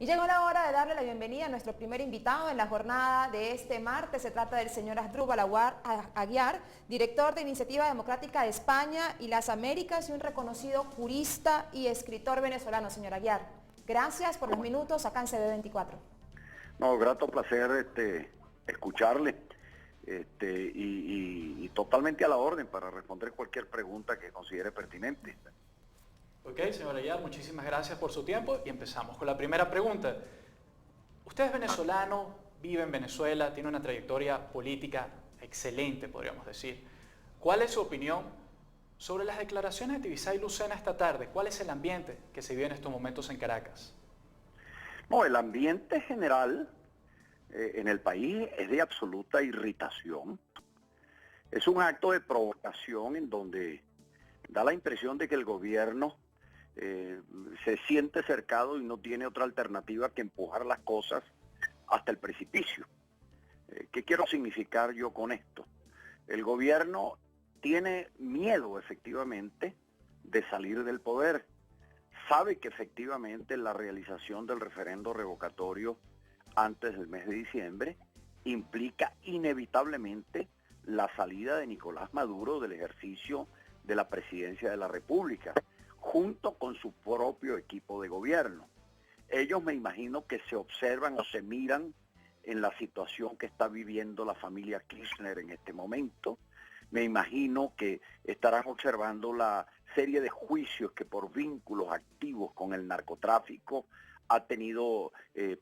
Y llegó la hora de darle la bienvenida a nuestro primer invitado en la jornada de este martes. Se trata del señor Asdrúbal Aguiar, director de Iniciativa Democrática de España y las Américas y un reconocido jurista y escritor venezolano. Señor Aguiar, gracias por los minutos acá en CB24. No, grato placer escucharle y totalmente a la orden para responder cualquier pregunta que considere pertinente. Ok, señor Aguiar, muchísimas gracias por su tiempo y empezamos con la primera pregunta. Usted es venezolano, vive en Venezuela, tiene una trayectoria política excelente, podríamos decir. ¿Cuál es su opinión sobre las declaraciones de Tibisay Lucena esta tarde? ¿Cuál es el ambiente que se vive en estos momentos en Caracas? No, el ambiente general en el país es de absoluta irritación. Es un acto de provocación en donde da la impresión de que el gobierno se siente cercado y no tiene otra alternativa que empujar las cosas hasta el precipicio. ¿Qué quiero significar yo con esto? El gobierno tiene miedo efectivamente de salir del poder. Sabe que efectivamente la realización del referendo revocatorio antes del mes de diciembre implica inevitablemente la salida de Nicolás Maduro del ejercicio de la presidencia de la República, junto con su propio equipo de gobierno. Ellos me imagino que se observan o se miran en la situación que está viviendo la familia Kirchner en este momento. Me imagino que estarán observando la serie de juicios que por vínculos activos con el narcotráfico ha tenido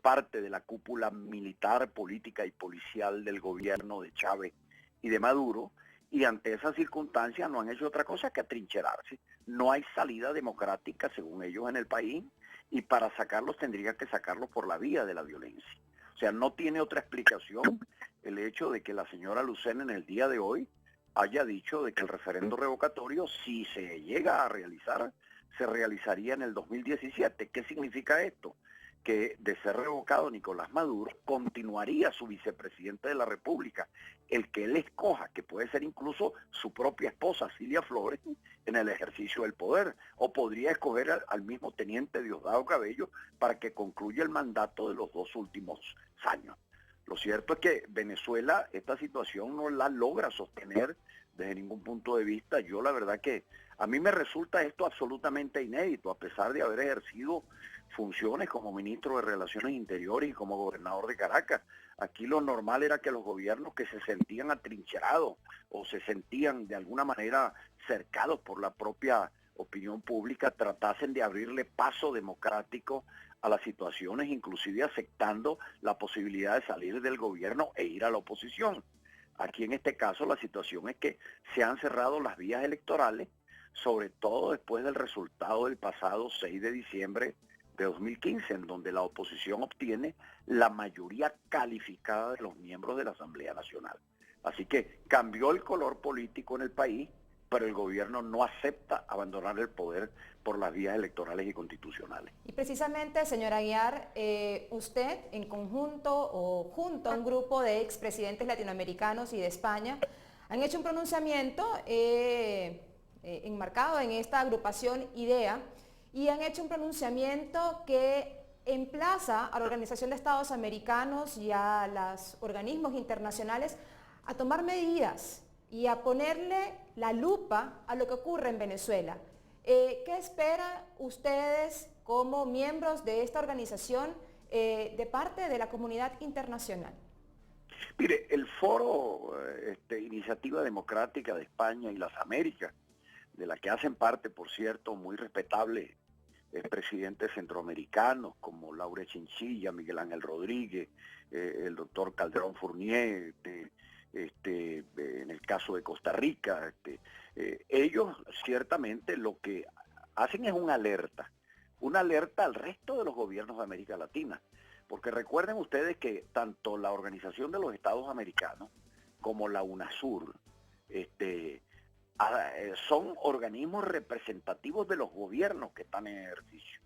parte de la cúpula militar, política y policial del gobierno de Chávez y de Maduro, y ante esas circunstancias no han hecho otra cosa que atrincherarse. No hay salida democrática, según ellos, en el país, y para sacarlos tendría que sacarlos por la vía de la violencia. O sea, no tiene otra explicación el hecho de que la señora Lucena en el día de hoy haya dicho de que el referendo revocatorio, si se llega a realizar, se realizaría en el 2017. ¿Qué significa esto? Que de ser revocado Nicolás Maduro, continuaría su vicepresidente de la República, el que él escoja, que puede ser incluso su propia esposa, Cilia Flores, en el ejercicio del poder, o podría escoger al mismo teniente Diosdado Cabello para que concluya el mandato de los 2 últimos años. Lo cierto es que Venezuela esta situación no la logra sostener desde ningún punto de vista. Yo la verdad que a mí me resulta esto absolutamente inédito, a pesar de haber ejercido funciones como ministro de Relaciones Interiores y como gobernador de Caracas. Aquí lo normal era que los gobiernos que se sentían atrincherados o se sentían de alguna manera cercados por la propia opinión pública tratasen de abrirle paso democrático a las situaciones, inclusive aceptando la posibilidad de salir del gobierno e ir a la oposición. Aquí en este caso la situación es que se han cerrado las vías electorales, sobre todo después del resultado del pasado 6 de diciembre de 2015, en donde la oposición obtiene la mayoría calificada de los miembros de la Asamblea Nacional. Así que cambió el color político en el país, pero el gobierno no acepta abandonar el poder por las vías electorales y constitucionales. Y precisamente, señor Aguiar, usted en conjunto o junto a un grupo de expresidentes latinoamericanos y de España han hecho un pronunciamiento enmarcado en esta agrupación IDEA y han hecho un pronunciamiento que emplaza a la Organización de Estados Americanos y a los organismos internacionales a tomar medidas y a ponerle la lupa a lo que ocurre en Venezuela. ¿Qué esperan ustedes como miembros de esta organización de parte de la comunidad internacional? Mire, el foro Iniciativa Democrática de España y las Américas, de la que hacen parte, por cierto, muy respetables presidentes centroamericanos como Laura Chinchilla, Miguel Ángel Rodríguez, el doctor Calderón Fournier, en el caso de Costa Rica, ellos ciertamente lo que hacen es una alerta al resto de los gobiernos de América Latina, porque recuerden ustedes que tanto la Organización de los Estados Americanos como la UNASUR son organismos representativos de los gobiernos que están en ejercicio.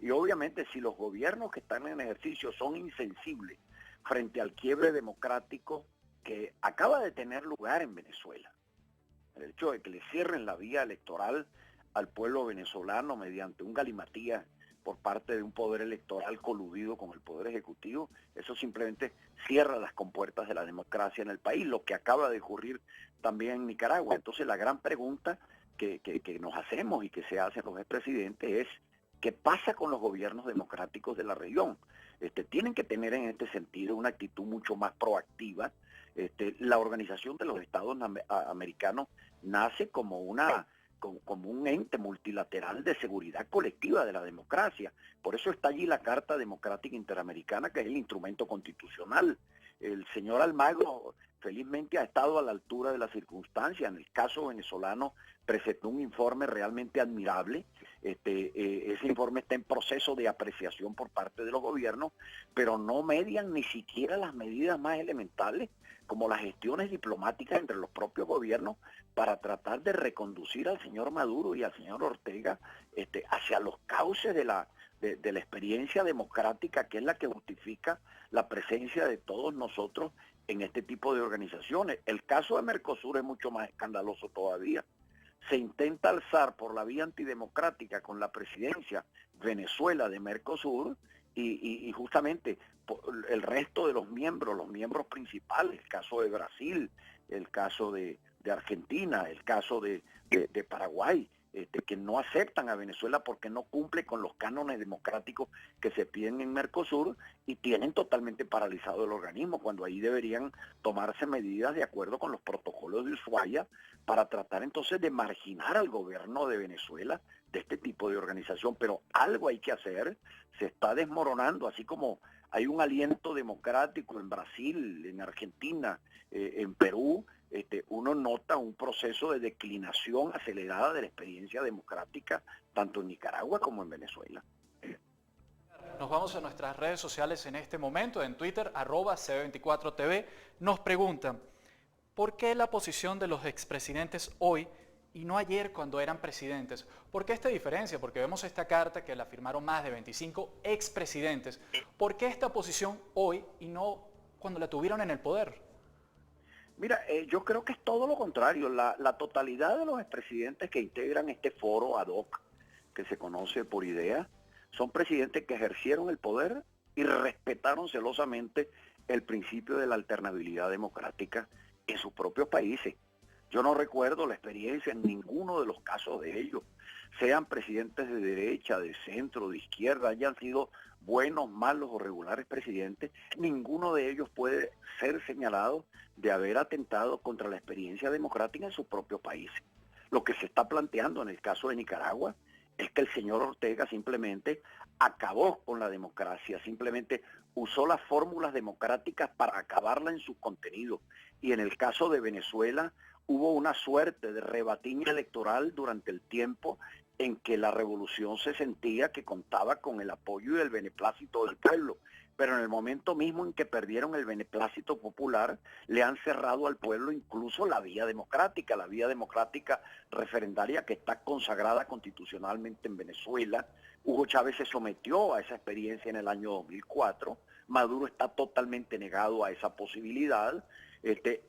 Y obviamente si los gobiernos que están en ejercicio son insensibles frente al quiebre democrático que acaba de tener lugar en Venezuela, el hecho de que le cierren la vía electoral al pueblo venezolano mediante un galimatías por parte de un poder electoral coludido con el poder ejecutivo, eso simplemente cierra las compuertas de la democracia en el país, lo que acaba de ocurrir también en Nicaragua. Entonces la gran pregunta que nos hacemos y que se hacen los expresidentes es, ¿qué pasa con los gobiernos democráticos de la región? Tienen que tener en este sentido una actitud mucho más proactiva. La Organización de los Estados Americanos nace como un ente multilateral de seguridad colectiva de la democracia. Por eso está allí la Carta Democrática Interamericana, que es el instrumento constitucional. El señor Almagro felizmente ha estado a la altura de las circunstancias. En el caso venezolano presentó un informe realmente admirable. Ese informe está en proceso de apreciación por parte de los gobiernos, pero no median ni siquiera las medidas más elementales, como las gestiones diplomáticas entre los propios gobiernos para tratar de reconducir al señor Maduro y al señor Ortega hacia los cauces de la experiencia democrática, que es la que justifica la presencia de todos nosotros en este tipo de organizaciones. El caso de Mercosur es mucho más escandaloso todavía. Se intenta alzar por la vía antidemocrática con la presidencia Venezuela de Mercosur y justamente el resto de los miembros principales, el caso de Brasil, el caso de Argentina, el caso de Paraguay, que no aceptan a Venezuela porque no cumple con los cánones democráticos que se piden en Mercosur y tienen totalmente paralizado el organismo, cuando ahí deberían tomarse medidas de acuerdo con los protocolos de Ushuaia para tratar entonces de marginar al gobierno de Venezuela de este tipo de organización. Pero algo hay que hacer, se está desmoronando, así como hay un aliento democrático en Brasil, en Argentina, en Perú. Uno nota un proceso de declinación acelerada de la experiencia democrática tanto en Nicaragua como en Venezuela. Nos vamos a nuestras redes sociales en este momento, en Twitter, @C24TV. Nos preguntan, ¿por qué la posición de los expresidentes hoy y no ayer cuando eran presidentes? ¿Por qué esta diferencia? Porque vemos esta carta que la firmaron más de 25 expresidentes. ¿Por qué esta posición hoy y no cuando la tuvieron en el poder? Mira, yo creo que es todo lo contrario. La totalidad de los expresidentes que integran este foro ad hoc, que se conoce por IDEA, son presidentes que ejercieron el poder y respetaron celosamente el principio de la alternabilidad democrática en sus propios países. Yo no recuerdo la experiencia en ninguno de los casos de ellos, sean presidentes de derecha, de centro, de izquierda, hayan sido buenos, malos o regulares presidentes, ninguno de ellos puede ser señalado de haber atentado contra la experiencia democrática en sus propios países. Lo que se está planteando en el caso de Nicaragua es que el señor Ortega simplemente acabó con la democracia, simplemente usó las fórmulas democráticas para acabarla en su contenido. Y en el caso de Venezuela hubo una suerte de rebatiña electoral durante el tiempo en que la revolución se sentía que contaba con el apoyo y el beneplácito del pueblo. Pero en el momento mismo en que perdieron el beneplácito popular, le han cerrado al pueblo incluso la vía democrática referendaria que está consagrada constitucionalmente en Venezuela. Hugo Chávez se sometió a esa experiencia en el año 2004. Maduro está totalmente negado a esa posibilidad.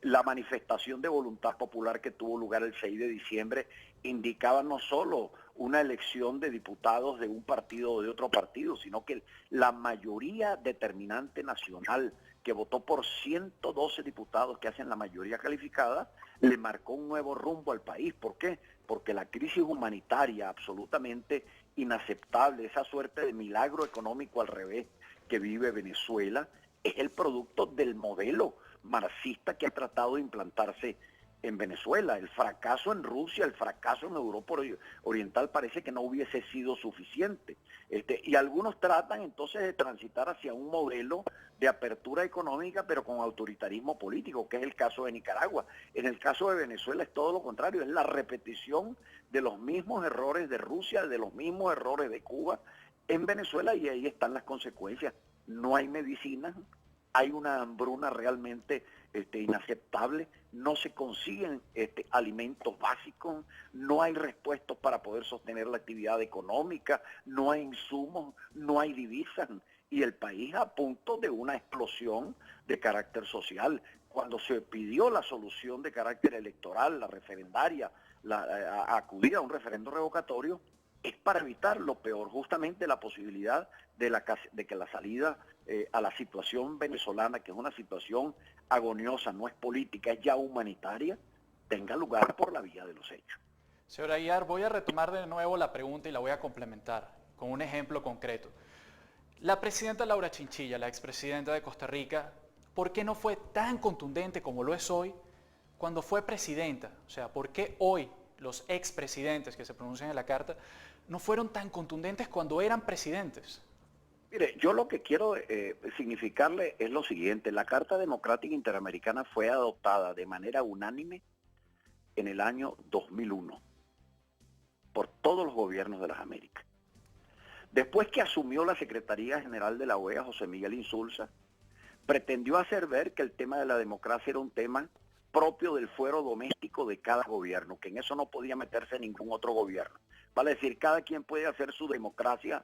La manifestación de voluntad popular que tuvo lugar el 6 de diciembre indicaba no solo una elección de diputados de un partido o de otro partido, sino que la mayoría determinante nacional que votó por 112 diputados que hacen la mayoría calificada, le marcó un nuevo rumbo al país. ¿Por qué? Porque la crisis humanitaria absolutamente inaceptable, esa suerte de milagro económico al revés que vive Venezuela, es el producto del modelo marxista que ha tratado de implantarse en Venezuela. El fracaso en Rusia, el fracaso en Europa Oriental parece que no hubiese sido suficiente. Y algunos tratan entonces de transitar hacia un modelo de apertura económica, pero con autoritarismo político, que es el caso de Nicaragua. En el caso de Venezuela es todo lo contrario, es la repetición de los mismos errores de Rusia, de los mismos errores de Cuba en Venezuela, y ahí están las consecuencias. No hay medicinas, hay una hambruna realmente inaceptable, no se consiguen alimentos básicos, no hay repuestos para poder sostener la actividad económica, no hay insumos, no hay divisas, y el país a punto de una explosión de carácter social. Cuando se pidió la solución de carácter electoral, la referendaria, acudir a un referendo revocatorio, es para evitar lo peor, justamente la posibilidad de que la salida a la situación venezolana, que es una situación agoniosa, no es política, es ya humanitaria, tenga lugar por la vía de los hechos. Señor Aguiar, voy a retomar de nuevo la pregunta y la voy a complementar con un ejemplo concreto. La presidenta Laura Chinchilla, la expresidenta de Costa Rica, ¿por qué no fue tan contundente como lo es hoy cuando fue presidenta? O sea, ¿por qué hoy los expresidentes que se pronuncian en la carta no fueron tan contundentes cuando eran presidentes? Mire, yo lo que quiero significarle es lo siguiente. La Carta Democrática Interamericana fue adoptada de manera unánime en el año 2001 por todos los gobiernos de las Américas. Después que asumió la Secretaría General de la OEA, José Miguel Insulza, pretendió hacer ver que el tema de la democracia era un tema propio del fuero doméstico de cada gobierno, que en eso no podía meterse ningún otro gobierno. Vale decir, cada quien puede hacer su democracia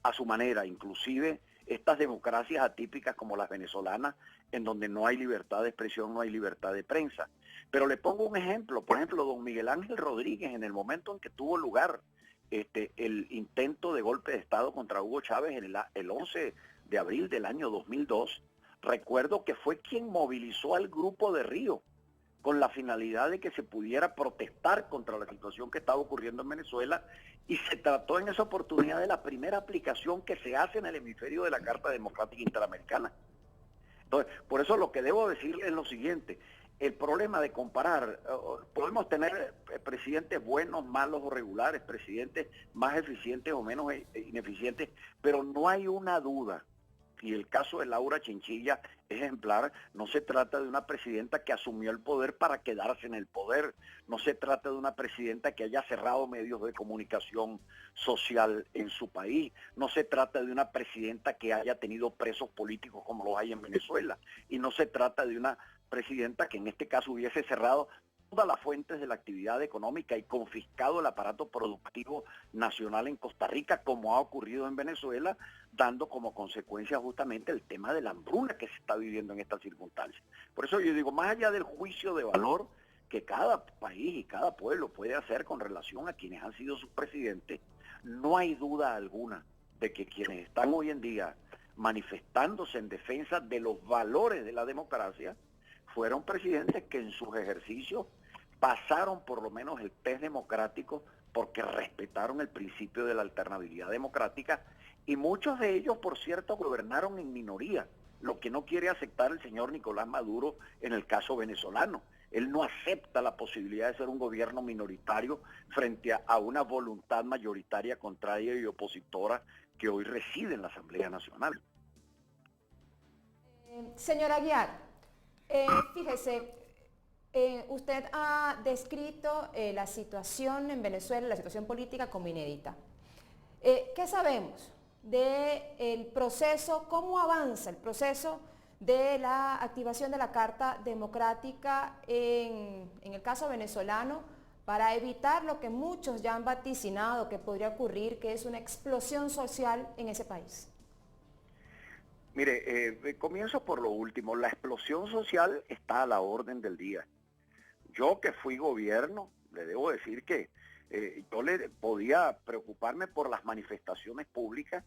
a su manera, inclusive estas democracias atípicas como las venezolanas, en donde no hay libertad de expresión, no hay libertad de prensa. Pero le pongo un ejemplo, por ejemplo, don Miguel Ángel Rodríguez, en el momento en que tuvo lugar el intento de golpe de Estado contra Hugo Chávez en el 11 de abril del año 2002, recuerdo que fue quien movilizó al Grupo de Río con la finalidad de que se pudiera protestar contra la situación que estaba ocurriendo en Venezuela, y se trató en esa oportunidad de la primera aplicación que se hace en el hemisferio de la Carta Democrática Interamericana. Entonces, por eso lo que debo decirle es lo siguiente: el problema de comparar, podemos tener presidentes buenos, malos o regulares, presidentes más eficientes o menos ineficientes, pero no hay una duda. Y el caso de Laura Chinchilla es ejemplar. No se trata de una presidenta que asumió el poder para quedarse en el poder. No se trata de una presidenta que haya cerrado medios de comunicación social en su país. No se trata de una presidenta que haya tenido presos políticos como los hay en Venezuela. Y no se trata de una presidenta que en este caso hubiese cerrado todas las fuentes de la actividad económica y confiscado el aparato productivo nacional en Costa Rica, como ha ocurrido en Venezuela, dando como consecuencia justamente el tema de la hambruna que se está viviendo en estas circunstancias. Por eso yo digo, más allá del juicio de valor que cada país y cada pueblo puede hacer con relación a quienes han sido sus presidentes, no hay duda alguna de que quienes están hoy en día manifestándose en defensa de los valores de la democracia fueron presidentes que en sus ejercicios pasaron por lo menos el test democrático, porque respetaron el principio de la alternabilidad democrática, y muchos de ellos, por cierto, gobernaron en minoría, lo que no quiere aceptar el señor Nicolás Maduro en el caso venezolano. Él no acepta la posibilidad de ser un gobierno minoritario frente a una voluntad mayoritaria, contraria y opositora que hoy reside en la Asamblea Nacional. Señor Aguiar, fíjese, usted ha descrito la situación en Venezuela, la situación política, como inédita. ¿Qué sabemos del proceso, cómo avanza el proceso de la activación de la Carta Democrática en el caso venezolano, para evitar lo que muchos ya han vaticinado que podría ocurrir, que es una explosión social en ese país? Mire, comienzo por lo último. La explosión social está a la orden del día. Yo, que fui gobierno, le debo decir que yo le podía preocuparme por las manifestaciones públicas,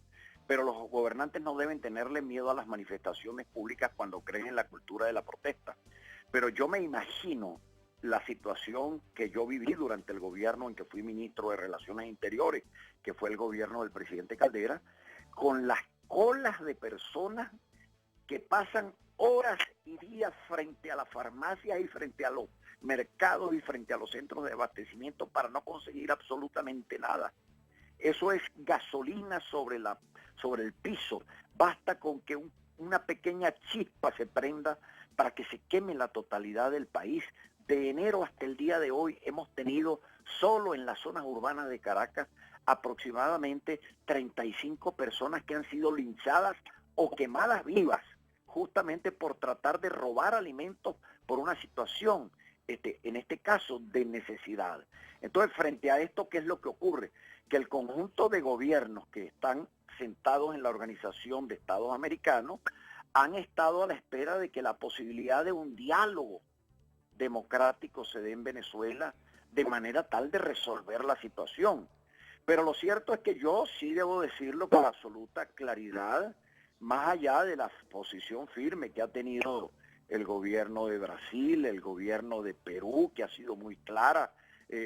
pero los gobernantes no deben tenerle miedo a las manifestaciones públicas cuando creen en la cultura de la protesta. Pero yo me imagino la situación que yo viví durante el gobierno en que fui ministro de Relaciones Interiores, que fue el gobierno del presidente Caldera, con las colas de personas que pasan horas y días frente a las farmacias y frente a los mercados y frente a los centros de abastecimiento para no conseguir absolutamente nada. Eso es gasolina sobre el piso. Basta con que una pequeña chispa se prenda para que se queme la totalidad del país. De enero hasta el día de hoy hemos tenido solo en las zonas urbanas de Caracas aproximadamente 35 personas que han sido linchadas o quemadas vivas, justamente por tratar de robar alimentos por una situación, en este caso, de necesidad. Entonces, frente a esto, ¿qué es lo que ocurre? Que el conjunto de gobiernos que están sentados en la Organización de Estados Americanos han estado a la espera de que la posibilidad de un diálogo democrático se dé en Venezuela de manera tal de resolver la situación. Pero lo cierto es que yo sí debo decirlo con absoluta claridad, más allá de la posición firme que ha tenido el gobierno de Brasil, el gobierno de Perú, que ha sido muy clara.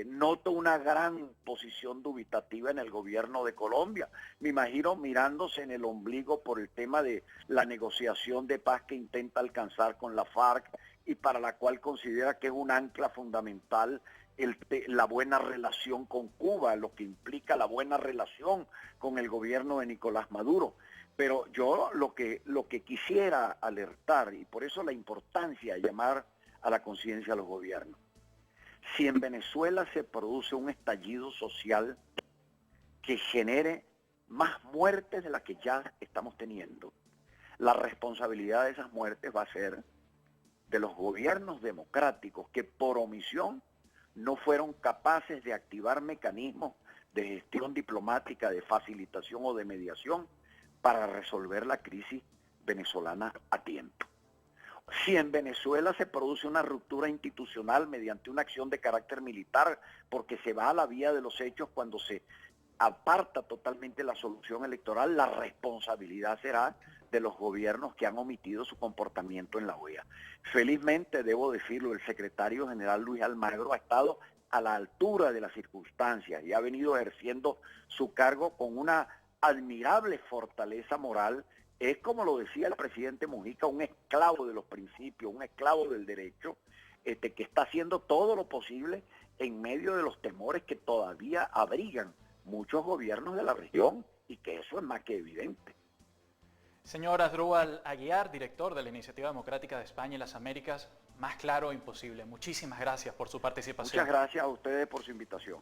Noto una gran posición dubitativa en el gobierno de Colombia. Me imagino mirándose en el ombligo por el tema de la negociación de paz que intenta alcanzar con la FARC y para la cual considera que es un ancla fundamental la buena relación con Cuba, lo que implica la buena relación con el gobierno de Nicolás Maduro. Pero yo lo que quisiera alertar, y por eso la importancia de llamar a la conciencia a los gobiernos, si en Venezuela se produce un estallido social que genere más muertes de las que ya estamos teniendo, la responsabilidad de esas muertes va a ser de los gobiernos democráticos que por omisión no fueron capaces de activar mecanismos de gestión diplomática, de facilitación o de mediación para resolver la crisis venezolana a tiempo. Si en Venezuela se produce una ruptura institucional mediante una acción de carácter militar, porque se va a la vía de los hechos cuando se aparta totalmente la solución electoral, la responsabilidad será de los gobiernos que han omitido su comportamiento en la OEA. Felizmente, debo decirlo, el secretario general Luis Almagro ha estado a la altura de las circunstancias y ha venido ejerciendo su cargo con una admirable fortaleza moral. Es, como lo decía el presidente Mujica, un esclavo de los principios, un esclavo del derecho, que está haciendo todo lo posible en medio de los temores que todavía abrigan muchos gobiernos de la región, y que eso es más que evidente. Señor Asdrúbal Aguiar, director de la Iniciativa Democrática de España y las Américas, más claro imposible. Muchísimas gracias por su participación. Muchas gracias a ustedes por su invitación.